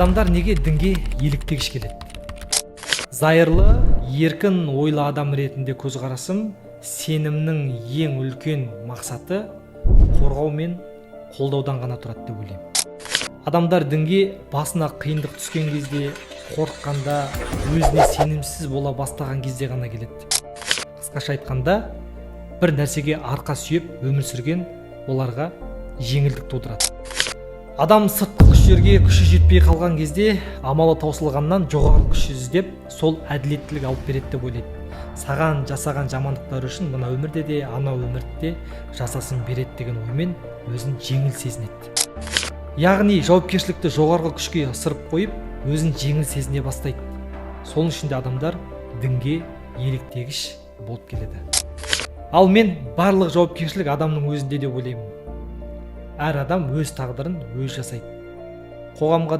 Адамдар неге дінге еліктегіш келеді? Зайырлы, еркін ойлы адам ретінде көзқарасым, сенімнің ең үлкен мақсаты қорғау мен қолдаудан ғана тұрады деп ойлаймын. Адамдар дінге басына қиындық түскен кезде, қорыққанда, өзіне сенімсіз бола бастаған кезде ғана келеді. Қысқаша айтқанда, бір нәрсеге арқа сүйеп өмір сүрген оларға жеңілдік тудырады. Адам сыртқы күштерге күші жетпей қалған кезде, амалы таусылғаннан жоғары күш іздеп, сол әділеттілік алып береді деп ойлайды. Саған жасаған жамандықтары үшін мына өмірде де, анау өмірде жазасын береді деген оймен өзін жеңіл сезінеді. Яғни жауапкершілікті жоғарғы күшке ысырып қойып, өзін жеңіл сезіне бастайды. Сол үшін де адамдар дінге еліктегіш болып келеді. Ал мен барлық жауапкершілік адамның өзінде деп ойлаймын. Әр адам өз тағдырын өзі жасайды. Қоғамға да